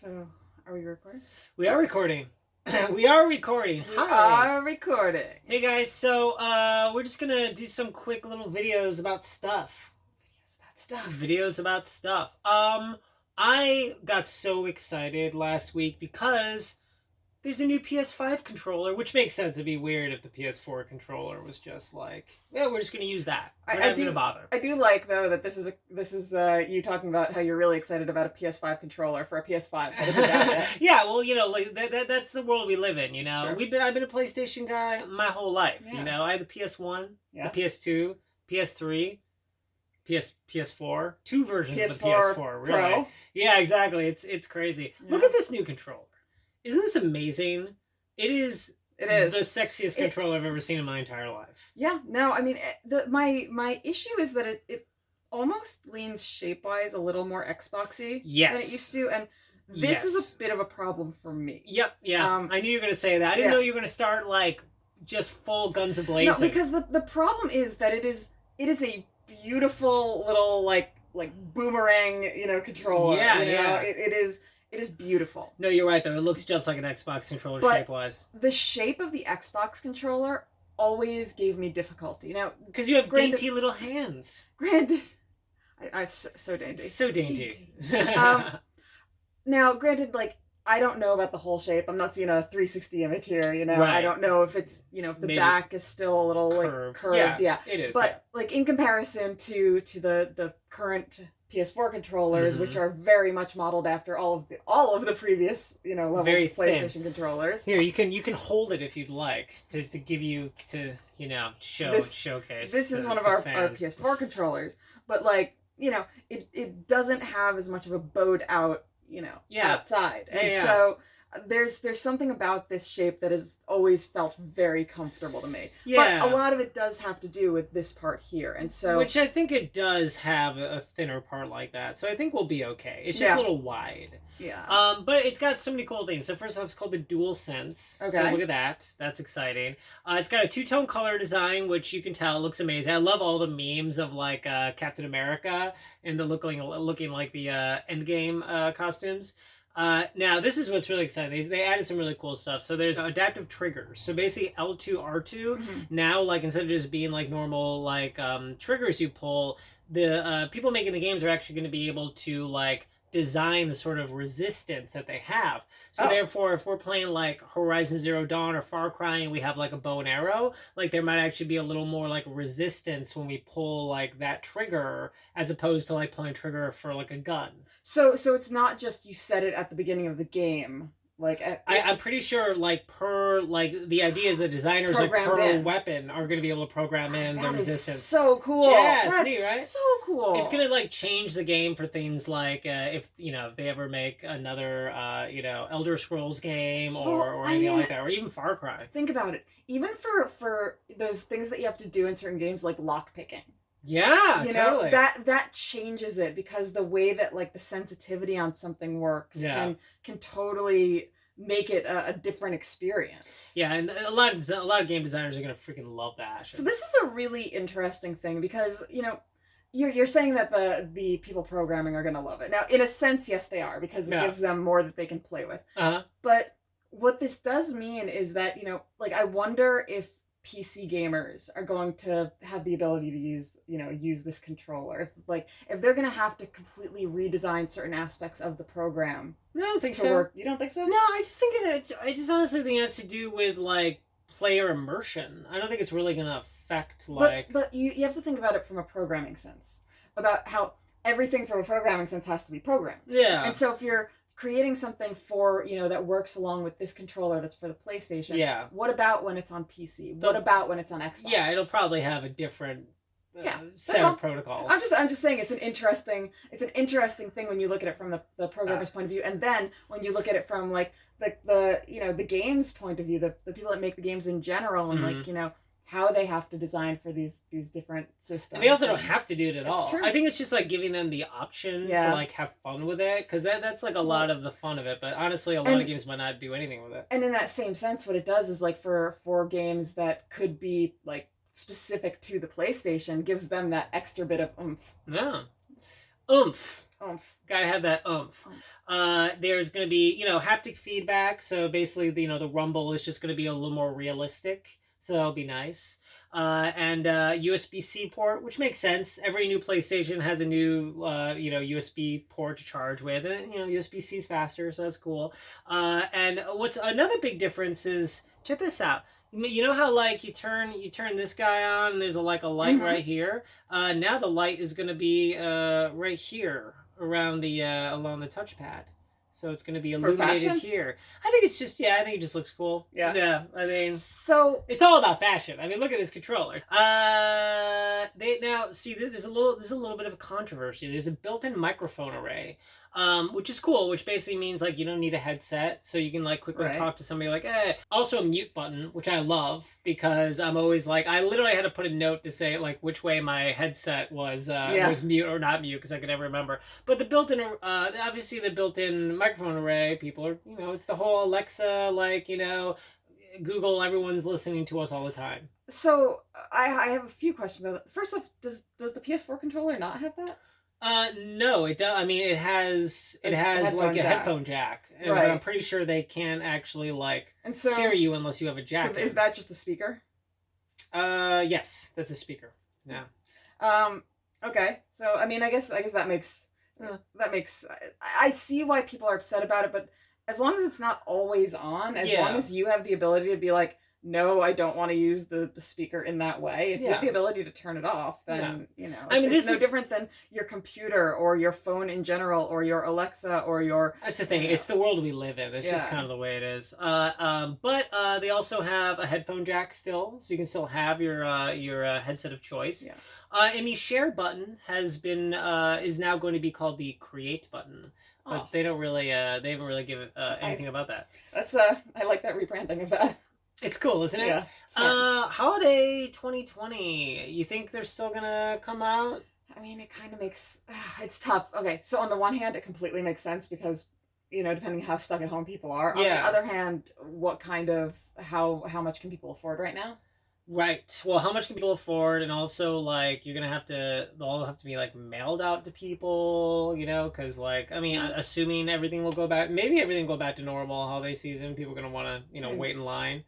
So, are we recording? We are recording. We are recording. We are recording. Hey guys, so we're just gonna do some quick little videos about stuff. Videos about stuff. I got so excited last week because there's a new PS5 controller, which makes sense. It'd be weird if the PS4 controller was just like, yeah, we're just gonna use that. We're not gonna bother. I do like though that this is you talking about how you're really excited about a PS5 controller for a PS5. That isn't bad yet. Yeah, well, you know, like that's the world we live in. You know, Sure. I've been a PlayStation guy my whole life. Yeah. You know, I had the PS1, Yeah. the PS2, PS3. PS4, two versions PS4 of the PS4, really. Pro. Yeah, exactly. It's crazy. Yeah. Look at this new controller. Isn't this amazing? It is the sexiest controller I've ever seen in my entire life. Yeah, no, I mean, my issue is that it almost leans shape-wise a little more Xboxy than it used to, and this is a bit of a problem for me. Yep, yeah. I knew you were going to say that. I didn't know you were going to start, like, just full guns a-blazing. No, because the problem is that it is a beautiful little, like boomerang, controller. Yeah, It is beautiful. No, you're right, though. It looks just like an Xbox controller shape-wise. The shape of the Xbox controller always gave me difficulty. Now, because you have dainty little hands. Granted, I so dainty. So dainty. Now, granted, like, I don't know about the whole shape. I'm not seeing a 360 image here, Right. I don't know if it's, if the back is still a little curved. Yeah, it is. But like in comparison to the current PS4 controllers, which are very much modeled after all of the previous, levels of PlayStation controllers. Here, you can hold it if you'd like to give you to showcase. This is one of our PS4 controllers, but like it doesn't have as much of a bowed out outside, and so there's something about this shape that has always felt very comfortable to me. But a lot of it does have to do with this part here, and so which I think it does have a thinner part like that, so I think we'll be okay. It's just a little wide. Yeah. But it's got so many cool things. So first off, it's called the DualSense. Okay. So look at that. That's exciting. It's got a two-tone color design, which you can tell looks amazing. I love all the memes of like Captain America and the looking like the Endgame costumes. Now this is what's really exciting. They added some really cool stuff. So there's adaptive triggers. So basically L2, R2. Now, like, instead of just being like normal like triggers you pull, the people making the games are actually going to be able to like design the sort of resistance that they have. So therefore, if we're playing like Horizon Zero Dawn or Far Cry and we have like a bow and arrow, like there might actually be a little more like resistance when we pull like that trigger as opposed to like pulling trigger for like a gun. So it's not just you set it at the beginning of the game. Like I'm pretty sure like the idea is the designers like per weapon are going to be able to program in the resistance. Is so cool. Yeah, that's neat, right? So cool. It's going to like change the game for things like if they ever make another Elder Scrolls game or anything like that, or even Far Cry. Think about it. Even for those things that you have to do in certain games like lock picking. Yeah, totally. That changes it because the way that like the sensitivity on something works can totally make it a different experience. Yeah, and a lot of game designers are gonna freaking love that. So this is a really interesting thing because you're saying that the people programming are gonna love it. Now, in a sense, yes, they are, because it gives them more that they can play with. But what this does mean is that like I wonder if PC gamers are going to have the ability to use this controller. If they're going to have to completely redesign certain aspects of the program. No, I don't think so. You don't think so? No, I just honestly think it has to do with like player immersion. I don't think it's really going to affect like. But you have to think about it from a programming sense, about how everything from a programming sense has to be programmed. Yeah. And so if you're creating something for that works along with this controller that's for the PlayStation. Yeah. What about when it's on PC? What about when it's on Xbox? Yeah, it'll probably have a different set of protocols. I'm just saying it's an interesting thing when you look at it from the programmer's point of view, and then when you look at it from like the game's point of view, the people that make the games in general, and like how they have to design for these different systems. And they also don't have to do it at all. True. I think it's just like giving them the option to like have fun with it, because that's like a lot of the fun of it. But honestly, a lot of games might not do anything with it. And in that same sense, what it does is like for games that could be like specific to the PlayStation, gives them that extra bit of oomph. Yeah, oomph. oomph. Gotta have that oomph. There's going to be, you know, haptic feedback. So basically, you know, the rumble is just going to be a little more realistic. So that'll be nice. And USB-C port, which makes sense. Every new PlayStation has a new, you know, USB port to charge with. And, you know, USB-C is faster, so that's cool. And what's another big difference is, check this out. You know how like you turn this guy on and there's a light right here. Now the light is going to be right here around the along the touchpad. So it's going to be illuminated here. I think it's just I think it just looks cool. Yeah. I mean, so it's all about fashion. I mean, look at this controller. They now see there's a little bit of a controversy. There's a built-in microphone array. Which is cool, which basically means like you don't need a headset, so you can like quickly talk to somebody like, eh. Also a mute button, which I love because I'm always like, I literally had to put a note to say like which way my headset was mute or not mute because I could never remember. But the built-in, obviously the built-in microphone array, people are, you know, it's the whole Alexa, like, you know, Google, everyone's listening to us all the time. So I have a few questions. First off, does the PS4 controller not have that? No, it does. I mean, it has like a headphone jack, and I'm pretty sure they can't actually like hear you unless you have a jack. So is that just a speaker? Yes, that's a speaker. Yeah. Okay. So I mean, I guess that makes I see why people are upset about it, but as long as it's not always on, as long as you have the ability to be like, no, I don't want to use the speaker in that way. If you have the ability to turn it off, then, you know, it's no different than your computer or your phone in general or your Alexa or your... That's the thing. It's the world we live in. It's just kind of the way it is. But they also have a headphone jack still, so you can still have your headset of choice. Yeah. And the share button is now going to be called the create button. But they haven't really given anything about that. That's I like that rebranding of that. It's cool, isn't it? Yeah. Holiday 2020. You think they're still gonna come out? I mean, it kind of makes it's tough. Okay, so on the one hand, it completely makes sense because, you know, depending how stuck at home people are. On the other hand, what kind of how much can people afford right now? Right. Well, how much can people afford, and also like they'll all have to be like mailed out to people, you know, because like I mean, assuming everything will go back, maybe everything will go back to normal holiday season. People are gonna want to, you know, wait in line.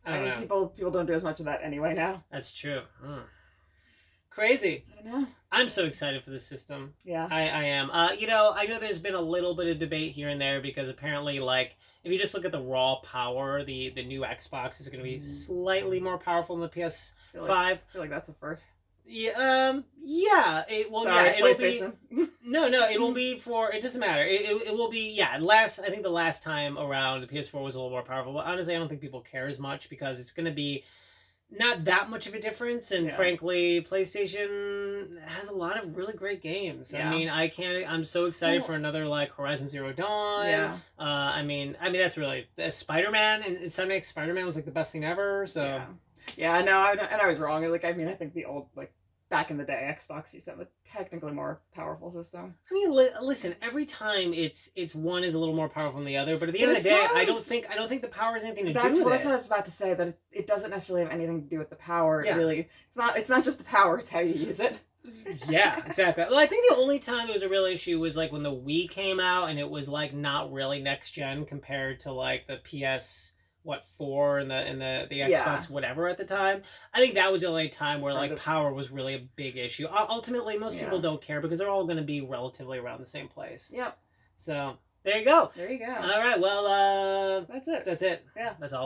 I mean, people don't do as much of that anyway now. That's true. Crazy. I don't know. I'm so excited for this system. Yeah. I am. You know, I know there's been a little bit of debate here and there because apparently, like, if you just look at the raw power, the new Xbox is going to be slightly more powerful than the PS5. I feel like that's a first. Yeah. Yeah. It'll be. No. It will be for. It doesn't matter. It will be. Yeah. I think the last time around the PS4 was a little more powerful, but honestly, I don't think people care as much because it's going to be not that much of a difference, and frankly, PlayStation has a lot of really great games. I mean, I'm so excited for another like Horizon Zero Dawn. Yeah. I mean that's really Spider-Man, and Sonic Spider-Man was like the best thing ever. So. Yeah. No, I was wrong. Like, I mean, I think the old back in the day, Xbox used to have a technically more powerful system. I mean, listen. Every time it's one is a little more powerful than the other, but at the end of the day, I don't think the power has anything to do with it. That's what I was about to say. That it doesn't necessarily have anything to do with the power. Yeah. Really, it's not just the power; it's how you use it. Yeah, exactly. Well, I think the only time it was a real issue was like when the Wii came out, and it was like not really next gen compared to like the PS4 and the Xbox whatever at the time. I think that was the only time where like power was really a big issue. Ultimately, most people don't care because they're all going to be relatively around the same place. Yep. So there you go. There you go. All right. Well, that's it. Yeah. That's all.